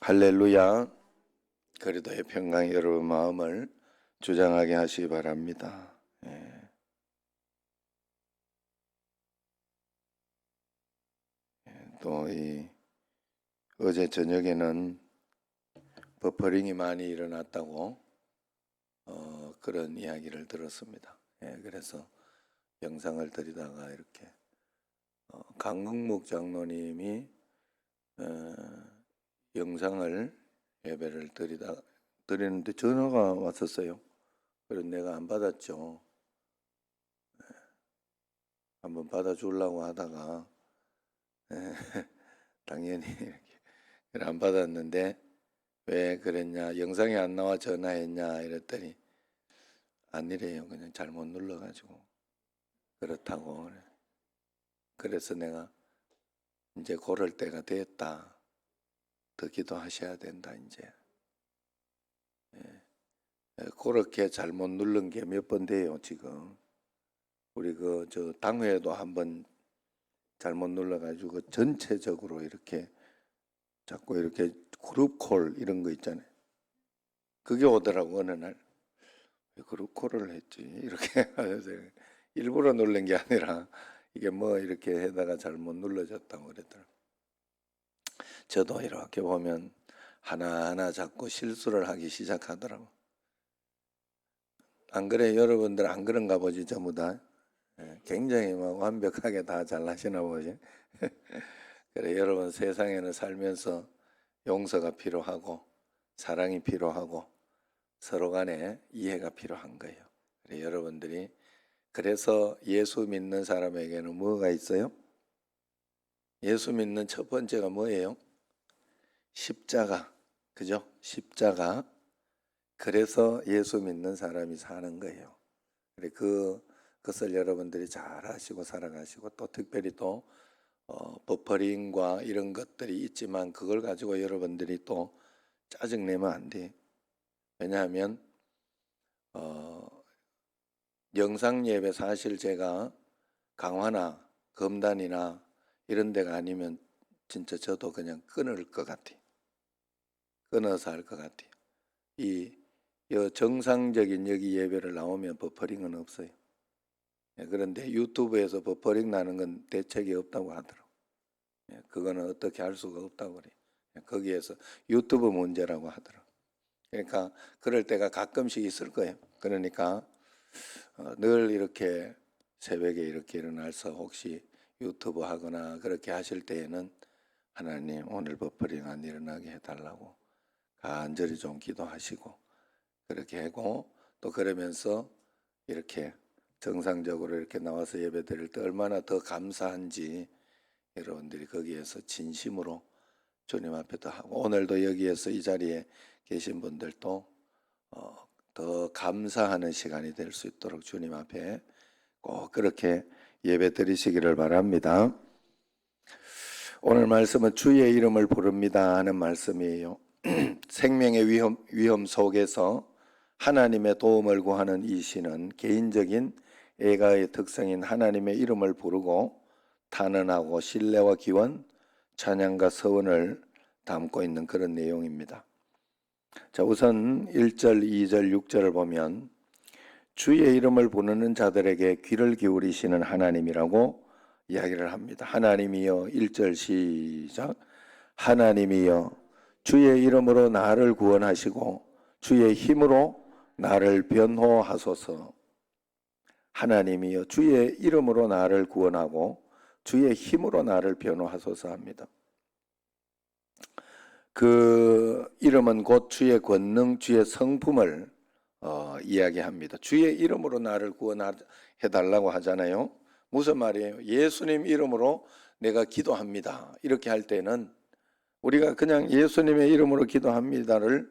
할렐루야. 그리도의 평강 여러분 마음을 주장하게 하시기 바랍니다. 또 어제 저녁에는 버퍼링이 많이 일어났다고 그런 이야기를 들었습니다. 그래서 영상을 드리다가 이렇게 강흥묵 장로님이 영상을 예배를 드리는데 전화가 왔었어요. 그래서 내가 안 받았죠. 한번 받아주려고 하다가 당연히 이렇게 안 받았는데 왜 그랬냐, 영상이 안 나와 전화했냐 이랬더니 아니래요. 그냥 잘못 눌러가지고 그렇다고. 그래서 내가 이제 고를 때가 됐다. 더 기도하셔야 된다 이제. 그렇게 잘못 누른 게 몇 번 돼요 지금. 우리 저 당회에도 한번 잘못 눌러가지고 전체적으로 이렇게 자꾸 이렇게 그룹콜 이런 거 있잖아요. 그게 오더라고 어느 날. 왜 그룹콜을 했지 이렇게 일부러 누른 게 아니라 이게 뭐 이렇게 해다가 잘못 눌러졌다고 그랬더라고. 저도 이렇게 보면 하나하나 자꾸 실수를 하기 시작하더라고. 안 그래? 여러분들 안 그런가 보지 전부 다? 굉장히 막 완벽하게 다 잘하시나 보지? 그래, 여러분 세상에는 살면서 용서가 필요하고 사랑이 필요하고 서로 간에 이해가 필요한 거예요. 그래, 여러분들이 그래서 예수 믿는 사람에게는 뭐가 있어요? 예수 믿는 첫 번째가 뭐예요? 십자가. 그죠? 십자가. 그래서 예수 믿는 사람이 사는 거예요. 그래, 그것을 여러분들이 잘 아시고 살아가시고 또 특별히 또 버퍼링과 이런 것들이 있지만 그걸 가지고 여러분들이 또 짜증내면 안 돼. 왜냐하면 영상 예배 사실 제가 강화나 검단이나 이런 데가 아니면 진짜 저도 그냥 끊을 것 같아요. 끊어서 할 것 같아요. 이 정상적인 여기 예배를 나오면 버퍼링은 없어요. 그런데 유튜브에서 버퍼링 나는 건 대책이 없다고 하더라고요. 그거는 어떻게 할 수가 없다고 그래요. 거기에서 유튜브 문제라고 하더라고요. 그러니까 그럴 때가 가끔씩 있을 거예요. 그러니까 늘 이렇게 새벽에 이렇게 일어나서 혹시 유튜브 하거나 그렇게 하실 때에는 하나님 오늘 버퍼링 안 일어나게 해달라고 간절히 좀 기도하시고 그렇게 하고 또 그러면서 이렇게 정상적으로 이렇게 나와서 예배 드릴 때 얼마나 더 감사한지 여러분들이 거기에서 진심으로 주님 앞에도 하고 오늘도 여기에서 이 자리에 계신 분들도 더 감사하는 시간이 될 수 있도록 주님 앞에 꼭 그렇게 예배 드리시기를 바랍니다. 오늘 말씀은 주의 이름을 부릅니다 하는 말씀이에요. 생명의 위험 속에서 하나님의 도움을 구하는 이 시는 개인적인 애가의 특성인 하나님의 이름을 부르고 탄원하고 신뢰와 기원, 찬양과 서원을 담고 있는 그런 내용입니다. 자, 우선 1절, 2절, 6절을 보면 주의 이름을 부르는 자들에게 귀를 기울이시는 하나님이라고 이야기를 합니다. 하나님이여, 1절 시작. 하나님이여 주의 이름으로 나를 구원하시고 주의 힘으로 나를 변호하소서. 하나님이여 주의 이름으로 나를 구원하고 주의 힘으로 나를 변호하소서 합니다. 그 이름은 곧 주의 권능, 주의 성품을 이야기합니다. 주의 이름으로 나를 구원해달라고 하잖아요. 무슨 말이에요? 예수님 이름으로 내가 기도합니다. 이렇게 할 때는 우리가 그냥 예수님의 이름으로 기도합니다를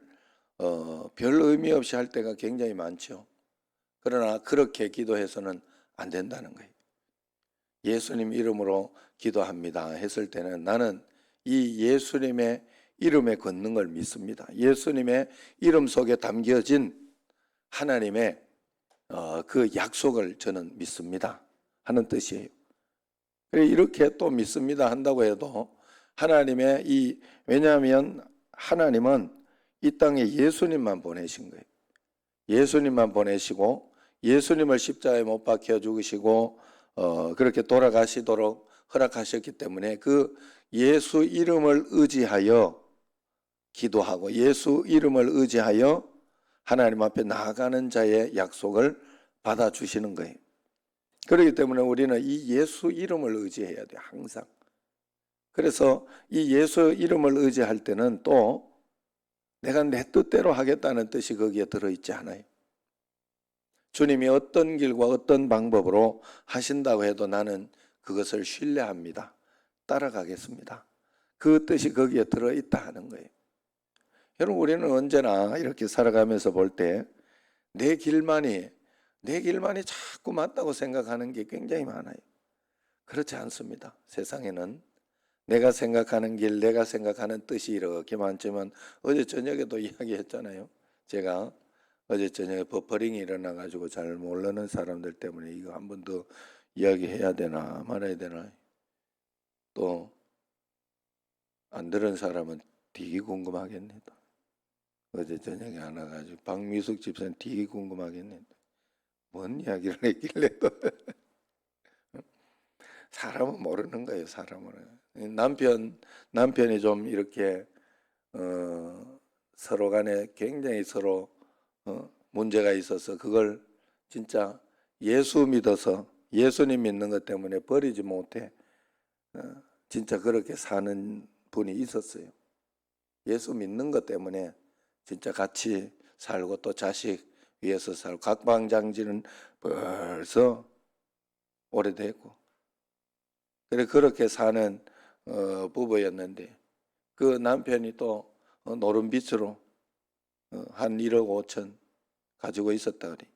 별 의미 없이 할 때가 굉장히 많죠. 그러나 그렇게 기도해서는 안 된다는 거예요. 예수님 이름으로 기도합니다 했을 때는 나는 이 예수님의 이름의 권능을 믿습니다. 예수님의 이름 속에 담겨진 하나님의 그 약속을 저는 믿습니다 하는 뜻이에요. 이렇게 또 믿습니다 한다고 해도 하나님의 왜냐하면 하나님은 이 땅에 예수님만 보내신 거예요. 예수님만 보내시고 예수님을 십자가에 못 박혀 죽으시고 그렇게 돌아가시도록 허락하셨기 때문에 그 예수 이름을 의지하여 기도하고 예수 이름을 의지하여 하나님 앞에 나아가는 자의 약속을 받아주시는 거예요. 그렇기 때문에 우리는 이 예수 이름을 의지해야 돼요. 항상. 그래서 이 예수 이름을 의지할 때는 또 내가 내 뜻대로 하겠다는 뜻이 거기에 들어있지 않아요. 주님이 어떤 길과 어떤 방법으로 하신다고 해도 나는 그것을 신뢰합니다. 따라가겠습니다. 그 뜻이 거기에 들어있다 하는 거예요. 여러분, 우리는 언제나 이렇게 살아가면서 볼 때 내 길만이 자꾸 맞다고 생각하는 게 굉장히 많아요. 그렇지 않습니다. 세상에는 내가 생각하는 길, 내가 생각하는 뜻이 이렇게 많지만 어제 저녁에도 이야기했잖아요. 제가 어제 저녁에 버퍼링이 일어나가지고 잘 모르는 사람들 때문에 이거 한 번 더 이야기해야 되나 말아야 되나, 또 안 들은 사람은 되게 궁금하겠네. 어제 저녁에 안 와가지고 박미숙 집사님 되게 궁금하겠네. 뭔 이야기를 했길래 또 사람은 모르는 거예요. 사람은. 남편이 좀 이렇게 서로 간에 굉장히 서로 문제가 있어서 그걸 진짜 예수 믿어서 예수님 믿는 것 때문에 버리지 못해 진짜 그렇게 사는 분이 있었어요. 예수 믿는 것 때문에 진짜 같이 살고 또 자식 위해서 살고 각방장지는 벌써 오래됐고 그래 그렇게 사는 부부였는데 그 남편이 또 노름빛으로 한 1억 5천 가지고 있었다 그래.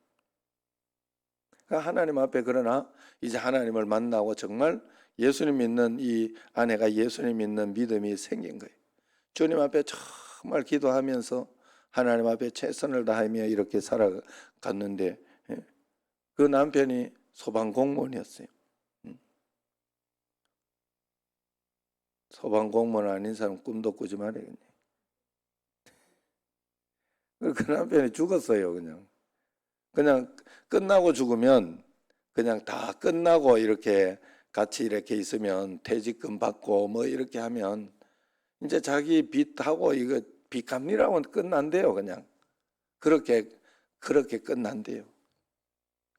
그러니까 하나님 앞에 그러나 이제 하나님을 만나고 정말 예수님 믿는 이 아내가 예수님 믿는 믿음이 생긴 거예요. 주님 앞에 정말 기도하면서 하나님 앞에 최선을 다하며 이렇게 살아갔는데 그 남편이 소방공무원이었어요. 소방공무원 아닌 사람 꿈도 꾸지 말아야겠네. 그 남편이 죽었어요. 그냥 끝나고 죽으면 그냥 다 끝나고 이렇게 같이 이렇게 있으면 퇴직금 받고 뭐 이렇게 하면 이제 자기 빚하고 이거 빚 갚느라고 끝난대요. 그냥 그렇게 끝난대요.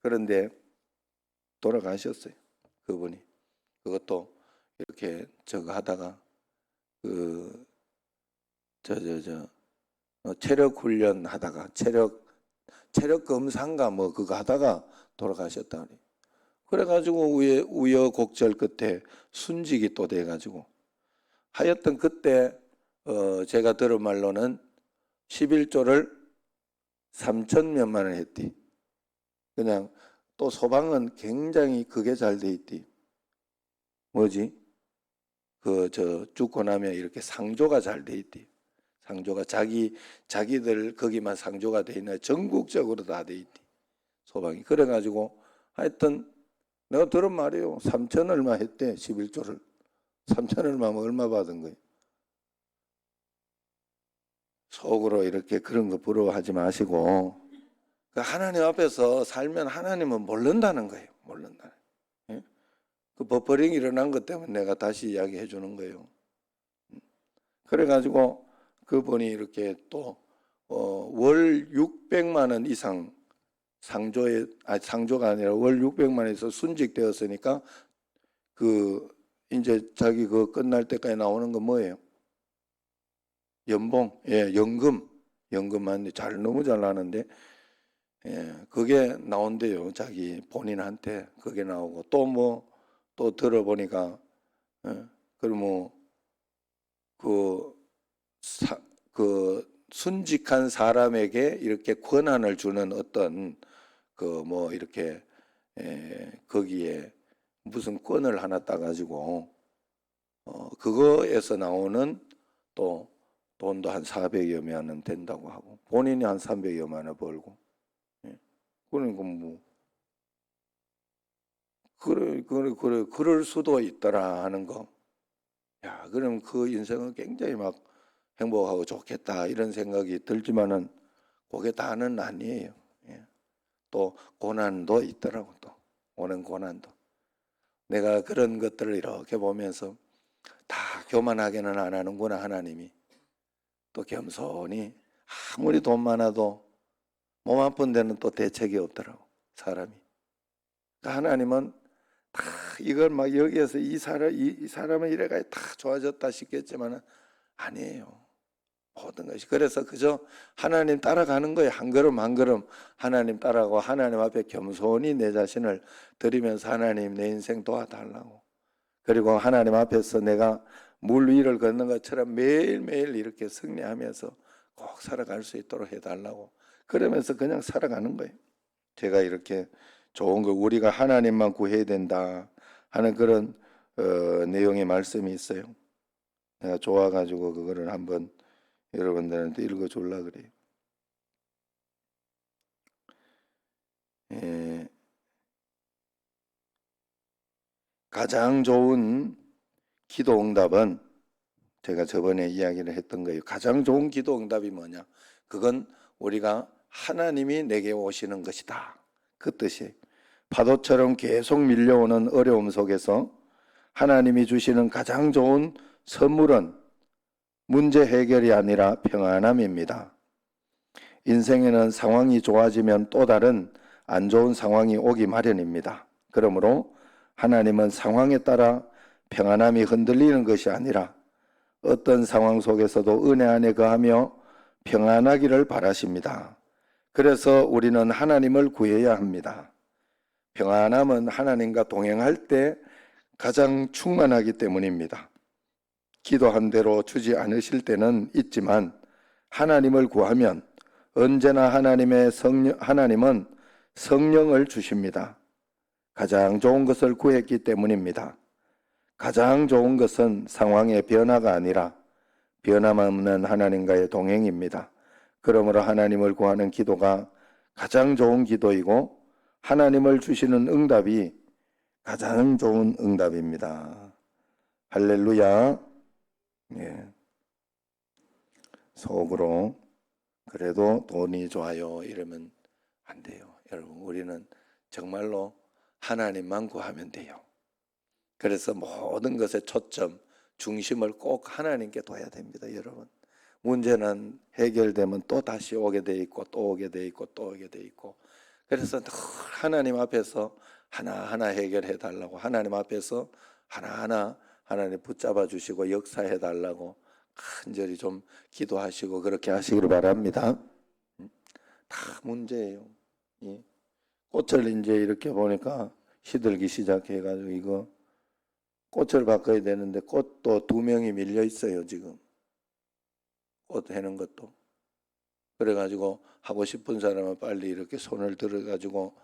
그런데 돌아가셨어요. 그분이. 그것도 이렇게 저거 하다가 체력 훈련 하다가 체력 검사인가 뭐 그거 하다가 돌아가셨다 그래요. 그래가지고 우여곡절 끝에 순직이 또 돼가지고 하여튼 그때 제가 들은 말로는 11조를 3천 몇만 원 했디. 그냥 또 소방은 굉장히 그게 잘 돼 있디. 뭐지? 죽고 나면 이렇게 상조가 잘 돼 있디. 상조가 자기들 거기만 상조가 돼 있나 전국적으로 다 돼 있디. 소방이. 그래가지고 하여튼 내가 들은 말이에요. 3천 얼마 했대. 11조를. 3천 얼마면 얼마 받은 거예요. 속으로 이렇게 그런 거 부러워하지 마시고 하나님 앞에서 살면 하나님은 모른다는 거예요. 모른다는. 예? 그 버퍼링이 일어난 것 때문에 내가 다시 이야기해 주는 거예요. 그래가지고 그분이 이렇게 또 월 600만 원 이상 상조가 아니라 월 600만 원에서 순직되었으니까 이제 자기 끝날 때까지 나오는 건 뭐예요? 연봉, 예, 연금만 너무 잘 나는데, 예, 그게 나온대요. 자기 본인한테 그게 나오고 또 들어보니까, 예, 그러면 순직한 사람에게 이렇게 권한을 주는 어떤 이렇게 거기에 무슨 권을 하나 따가지고 그거에서 나오는 또 돈도 한 400여만 원 된다고 하고 본인이 한 300여만 원 벌고 그러니까 뭐 그럴 수도 있더라 하는 거. 야, 그럼 그 인생은 굉장히 막 행복하고 좋겠다 이런 생각이 들지만은 그게 다는 아니에요. 예. 또 고난도 있더라고. 또 오는 고난도. 내가 그런 것들을 이렇게 보면서 다 교만하게는 안 하는구나. 하나님이 또 겸손히, 아무리 돈 많아도 몸 아픈 데는 또 대책이 없더라고, 사람이. 그러니까 하나님은 다 이걸 막 여기에서 이 사람은 이래가 다 좋아졌다 싶겠지만은 아니에요. 모든 것이. 그래서 그저 하나님 따라가는 거예요. 한 걸음 한 걸음 하나님 따라가고 하나님 앞에 겸손히 내 자신을 드리면서 하나님 내 인생 도와달라고. 그리고 하나님 앞에서 내가 물 위를 걷는 것처럼 매일매일 이렇게 승리하면서 꼭 살아갈 수 있도록 해달라고. 그러면서 그냥 살아가는 거예요. 제가 이렇게 좋은 거, 우리가 하나님만 구해야 된다 하는 그런 내용의 말씀이 있어요. 내가 좋아가지고 그거를 한번 여러분들한테 읽어주려고 그래요. 예, 가장 좋은 기도 응답은 제가 저번에 이야기를 했던 거예요. 가장 좋은 기도 응답이 뭐냐? 그건 우리가 하나님이 내게 오시는 것이다. 그 뜻이에요. 파도처럼 계속 밀려오는 어려움 속에서 하나님이 주시는 가장 좋은 선물은 문제 해결이 아니라 평안함입니다. 인생에는 상황이 좋아지면 또 다른 안 좋은 상황이 오기 마련입니다. 그러므로 하나님은 상황에 따라 평안함이 흔들리는 것이 아니라 어떤 상황 속에서도 은혜 안에 거하며 평안하기를 바라십니다. 그래서 우리는 하나님을 구해야 합니다. 평안함은 하나님과 동행할 때 가장 충만하기 때문입니다. 기도한 대로 주지 않으실 때는 있지만 하나님을 구하면 언제나 하나님은 성령을 주십니다. 가장 좋은 것을 구했기 때문입니다. 가장 좋은 것은 상황의 변화가 아니라 변함없는 하나님과의 동행입니다. 그러므로 하나님을 구하는 기도가 가장 좋은 기도이고 하나님을 주시는 응답이 가장 좋은 응답입니다. 할렐루야. 예. 속으로 그래도 돈이 좋아요 이러면 안 돼요. 여러분, 우리는 정말로 하나님만 구하면 돼요. 그래서 모든 것의 초점, 중심을 꼭 하나님께 둬야 됩니다. 여러분, 문제는 해결되면 또 다시 오게 돼 있고 또 오게 돼 있고 또 오게 돼 있고, 그래서 늘 하나님 앞에서 하나하나 해결해 달라고, 하나님 앞에서 하나하나 하나님 붙잡아 주시고 역사해 달라고 간절히 좀 기도하시고 그렇게 하시기를 바랍니다. 다 문제예요. 꽃을 이제 이렇게 보니까 시들기 시작해가지고 이거 꽃을 바꿔야 되는데 꽃도 2명이 밀려 있어요. 지금 꽃 해는 것도. 그래가지고 하고 싶은 사람은 빨리 이렇게 손을 들어가지고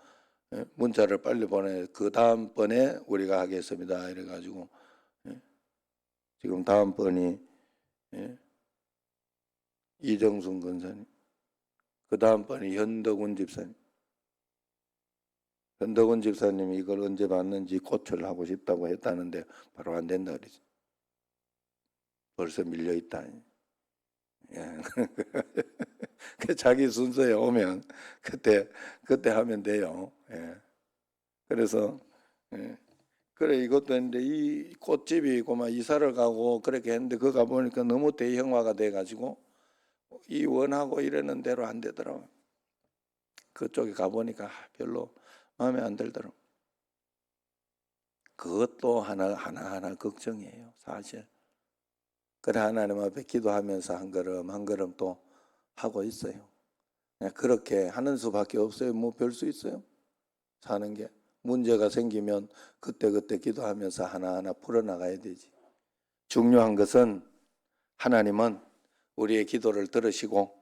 문자를 빨리 보내. 그 다음번에 우리가 하겠습니다. 이래가지고 지금 다음번이 이정순 권사님, 그 다음번이 현덕훈 집사님. 현덕훈 집사님이 이걸 언제 봤는지 꽃을 하고 싶다고 했다는데 바로 안 된다 그러지. 벌써 밀려 있다. 예. 자기 순서에 오면 그때 하면 돼요. 예. 그래서 그래 이것도 했는데 이 꽃집이 고만 이사를 가고 그렇게 했는데 그거 가보니까 너무 대형화가 돼가지고 이 원하고 이러는 대로 안 되더라고. 그쪽에 가보니까 별로 마음에 안 들더라고. 그것도 하나하나 걱정이에요, 사실. 그래 하나님 앞에 기도하면서 한 걸음 한 걸음 또 하고 있어요. 그냥 그렇게 하는 수밖에 없어요. 뭐 별 수 있어요? 사는 게. 문제가 생기면 그때그때 기도하면서 하나하나 풀어나가야 되지. 중요한 것은 하나님은 우리의 기도를 들으시고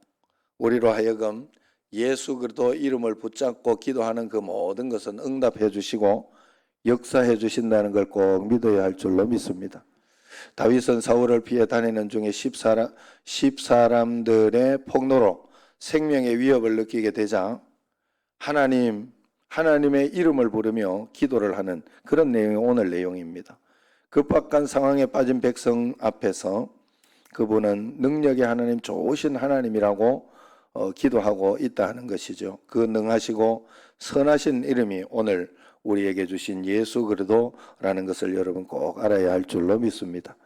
우리로 하여금 예수 그리스도 이름을 붙잡고 기도하는 그 모든 것은 응답해 주시고 역사해 주신다는 걸 꼭 믿어야 할 줄로 믿습니다. 다윗은 사울을 피해 다니는 중에 10사람들의 폭로로 생명의 위협을 느끼게 되자 하나님의 이름을 부르며 기도를 하는 그런 내용이 오늘 내용입니다. 급박한 상황에 빠진 백성 앞에서 그분은 능력의 하나님, 좋으신 하나님이라고 기도하고 있다 하는 것이죠. 그 능하시고 선하신 이름이 오늘 우리에게 주신 예수 그리스도라는 것을 여러분 꼭 알아야 할 줄로 믿습니다.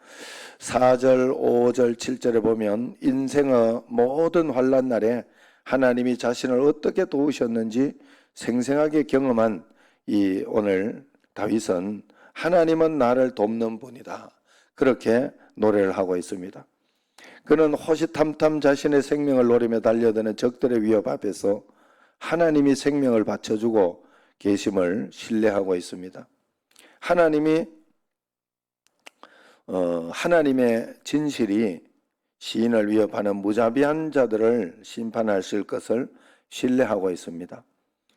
4절, 5절, 7절에 보면 인생의 모든 환난 날에 하나님이 자신을 어떻게 도우셨는지 생생하게 경험한 이 오늘 다윗은 하나님은 나를 돕는 분이다, 그렇게 노래를 하고 있습니다. 그는 호시탐탐 자신의 생명을 노리며 달려드는 적들의 위협 앞에서 하나님이 생명을 바쳐주고 계심을 신뢰하고 있습니다. 하나님의 진실이 시인을 위협하는 무자비한 자들을 심판하실 것을 신뢰하고 있습니다.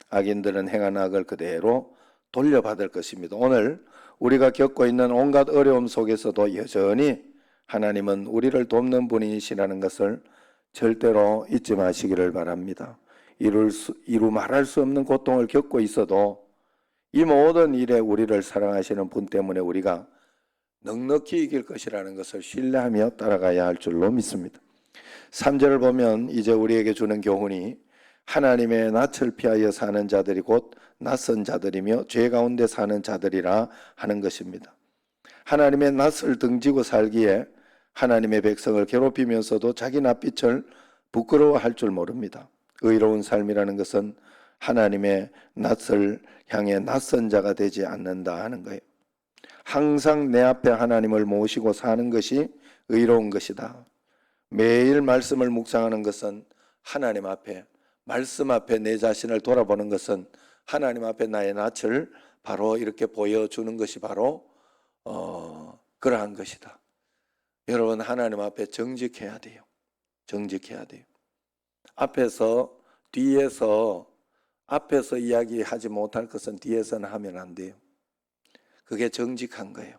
악인들은 행한 악을 그대로 돌려받을 것입니다. 오늘 우리가 겪고 있는 온갖 어려움 속에서도 여전히 하나님은 우리를 돕는 분이시라는 것을 절대로 잊지 마시기를 바랍니다. 이루 말할 수 없는 고통을 겪고 있어도 이 모든 일에 우리를 사랑하시는 분 때문에 우리가 넉넉히 이길 것이라는 것을 신뢰하며 따라가야 할 줄로 믿습니다. 3절을 보면 이제 우리에게 주는 교훈이 하나님의 낯을 피하여 사는 자들이 곧 낯선 자들이며 죄 가운데 사는 자들이라 하는 것입니다. 하나님의 낯을 등지고 살기에 하나님의 백성을 괴롭히면서도 자기 낯빛을 부끄러워할 줄 모릅니다. 의로운 삶이라는 것은 하나님의 낯을 향해 낯선 자가 되지 않는다 하는 거예요. 항상 내 앞에 하나님을 모시고 사는 것이 의로운 것이다. 매일 말씀을 묵상하는 것은 하나님 앞에, 말씀 앞에 내 자신을 돌아보는 것은 하나님 앞에 나의 낯을 바로 이렇게 보여주는 것이 바로 그러한 것이다. 여러분, 하나님 앞에 정직해야 돼요. 정직해야 돼요. 앞에서 이야기하지 못할 것은 뒤에서는 하면 안 돼요. 그게 정직한 거예요.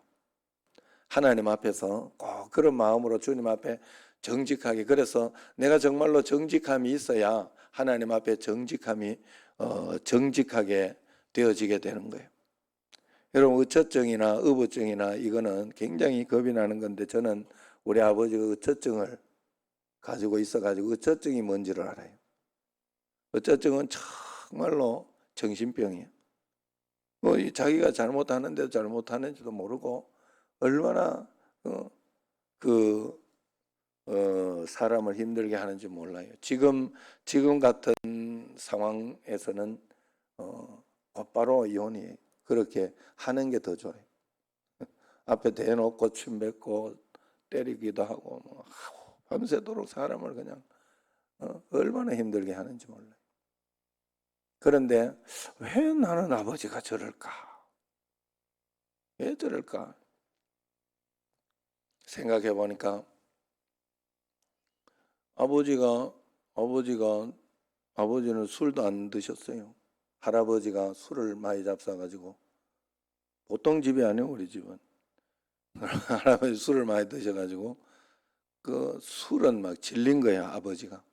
하나님 앞에서 꼭 그런 마음으로 주님 앞에 정직하게, 그래서 내가 정말로 정직함이 있어야 하나님 앞에 정직하게 되어지게 되는 거예요. 여러분, 의처증이나 의부증이나 이거는 굉장히 겁이 나는 건데, 저는 우리 아버지가 의처증을 가지고 있어가지고 의처증이 뭔지를 알아요. 의처증은 정말로 정신병이에요. 자기가 잘못하는데도 잘못하는지도 모르고 얼마나 사람을 힘들게 하는지 몰라요. 지금 같은 상황에서는 곧바로 이혼이 그렇게 하는 게 더 좋아요. 앞에 대놓고 침 뱉고 때리기도 하고 밤새도록 사람을 그냥 얼마나 힘들게 하는지 몰라요. 그런데 왜 나는 아버지가 저럴까? 왜 저럴까? 생각해 보니까 아버지는 술도 안 드셨어요. 할아버지가 술을 많이 잡숴가지고, 보통 집이 아니에요, 우리 집은. 할아버지 술을 많이 드셔가지고 그 술은 막 질린 거야, 아버지가.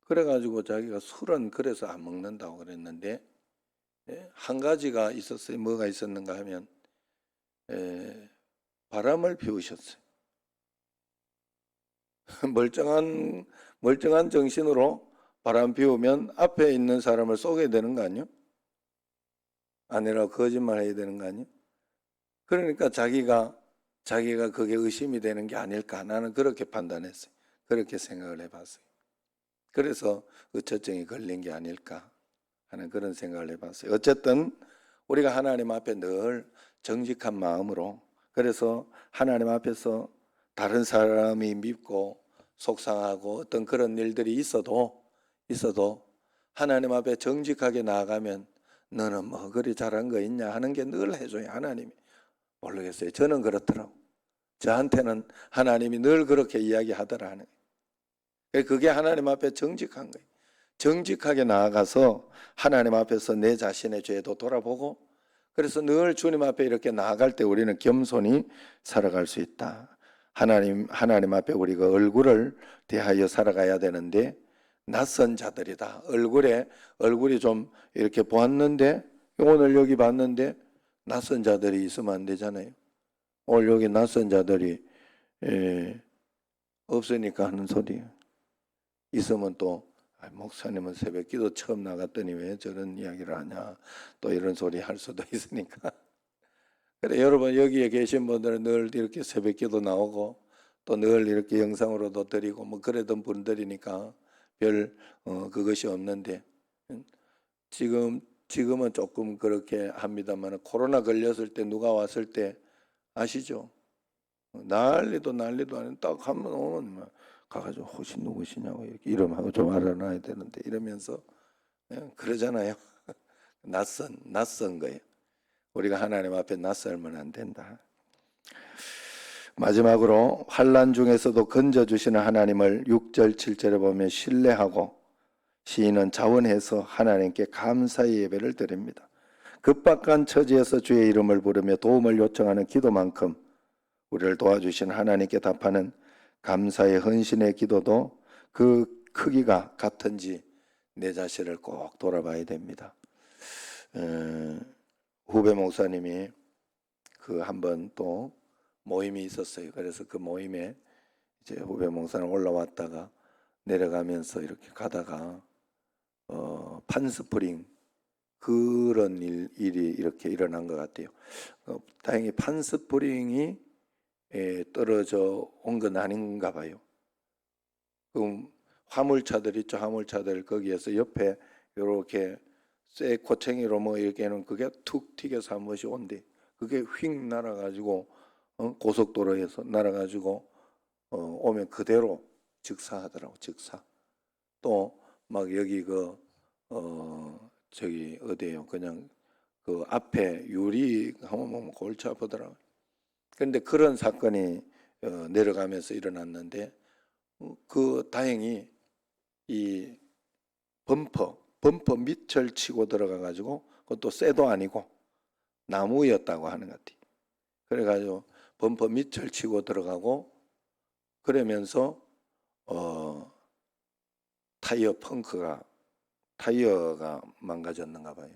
그래가지고 자기가 술은 그래서 안 먹는다고 그랬는데, 한 가지가 있었어요. 뭐가 있었는가 하면 바람을 피우셨어요. 멀쩡한 정신으로 바람 피우면 앞에 있는 사람을 쏘게 되는 거 아니에요? 아니라 거짓말 해야 되는 거 아니에요? 그러니까 자기가 그게 의심이 되는 게 아닐까, 나는 그렇게 판단했어요. 그렇게 생각을 해봤어요. 그래서 의처증이 걸린 게 아닐까 하는 그런 생각을 해봤어요. 어쨌든 우리가 하나님 앞에 늘 정직한 마음으로, 그래서 하나님 앞에서 다른 사람이 밉고 속상하고 어떤 그런 일들이 있어도 하나님 앞에 정직하게 나아가면 너는 뭐 그리 잘한 거 있냐 하는 게 늘 해줘요. 하나님이. 모르겠어요. 저는 그렇더라고. 저한테는 하나님이 늘 그렇게 이야기하더라 하는 거예요. 그게 하나님 앞에 정직한 거예요. 정직하게 나아가서 하나님 앞에서 내 자신의 죄도 돌아보고, 그래서 늘 주님 앞에 이렇게 나아갈 때 우리는 겸손히 살아갈 수 있다. 하나님 앞에 우리가 얼굴을 대하여 살아가야 되는데, 낯선 자들이다. 얼굴이 좀 이렇게 보았는데, 오늘 여기 봤는데 낯선 자들이 있으면 안 되잖아요. 오늘 여기 낯선 자들이 없으니까 하는 소리예요. 있으면 또 목사님은 새벽기도 처음 나갔더니 왜 저런 이야기를 하냐, 또 이런 소리 할 수도 있으니까. 그래, 여러분 여기에 계신 분들은 늘 이렇게 새벽기도 나오고 또 늘 이렇게 영상으로도 드리고 뭐 그러던 분들이니까 별 그것이 없는데, 지금은 조금 그렇게 합니다만, 코로나 걸렸을 때 누가 왔을 때 아시죠? 난리도 아니고 딱 한 번 오면 막 가가지고 혹시 누구시냐고 이렇게 이름하고 좀 알아놔야 되는데 이러면서 그러잖아요. 낯선 거예요. 우리가 하나님 앞에 낯설면 안 된다. 마지막으로 환난 중에서도 건져주시는 하나님을 6절 7절에 보면 신뢰하고 시인은 자원해서 하나님께 감사의 예배를 드립니다. 급박한 처지에서 주의 이름을 부르며 도움을 요청하는 기도만큼 우리를 도와주신 하나님께 답하는 감사의 헌신의 기도도 그 크기가 같은지 내 자신을 꼭 돌아봐야 됩니다. 후배 목사님이 그 한번 또 모임이 있었어요. 그래서 그 모임에 이제 후배 목사님 올라왔다가 내려가면서 이렇게 가다가 판스프링 그런 일이 이렇게 일어난 것 같아요. 다행히 판스프링이 떨어져 온 건 아닌가 봐요. 그럼 화물차들 있죠. 화물차들 거기에서 옆에 이렇게 쇠 고챙이로 뭐 이렇게는 그게 툭 튀겨서 한 번씩 온대. 그게 휙 날아가지고 고속도로에서 날아가지고 오면 그대로 즉사하더라고. 즉사. 또 막 여기 저기 어디에요? 그냥 그 앞에 유리 하면 골치 아프더라고. 그런데 그런 사건이 내려가면서 일어났는데 다행히 이 범퍼 밑을 치고 들어가 가지고 그것도 쇠도 아니고 나무였다고 하는 것 같아요. 그래가지고 범퍼 밑을 치고 들어가고 그러면서 타이어가 망가졌는가 봐요.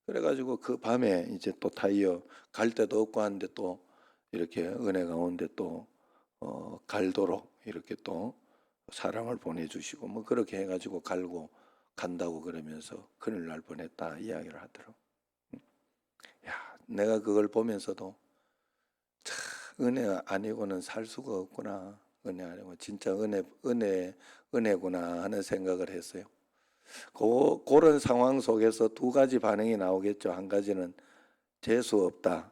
그래가지고 그 밤에 이제 또 타이어 갈 데도 없고 하는데 또 이렇게 은혜 가운데 또 갈도록 이렇게 또 사람을 보내주시고 뭐 그렇게 해가지고 갈고 간다고 그러면서 큰일 날 뻔했다 이야기를 하더라고. 야, 내가 그걸 보면서도 참 은혜 아니고는 살 수가 없구나. 은혜 아니고 진짜 은혜구나 하는 생각을 했어요. 그런 상황 속에서 두 가지 반응이 나오겠죠. 한 가지는 재수 없다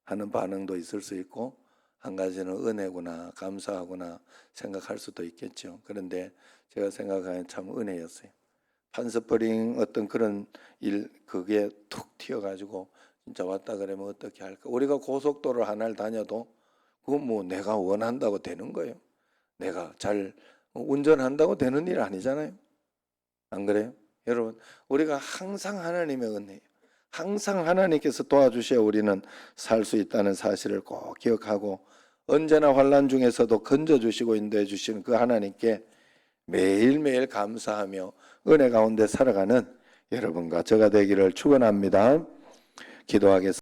하는 반응도 있을 수 있고, 한 가지는 은혜구나, 감사하구나 생각할 수도 있겠죠. 그런데 제가 생각하기엔 참 은혜였어요. 판스프링 어떤 그런 일, 그게 툭 튀어가지고 진짜 왔다 그러면 어떻게 할까? 우리가 고속도로 하나를 다녀도 그건 뭐 내가 원한다고 되는 거예요. 내가 잘 운전한다고 되는 일 아니잖아요. 안 그래요? 여러분, 우리가 항상 하나님의 은혜예요. 항상 하나님께서 도와주셔야 우리는 살 수 있다는 사실을 꼭 기억하고, 언제나 환난 중에서도 건져주시고 인도해 주시는 그 하나님께 매일매일 감사하며 은혜 가운데 살아가는 여러분과 저가 되기를 축원합니다. 기도하겠습니다.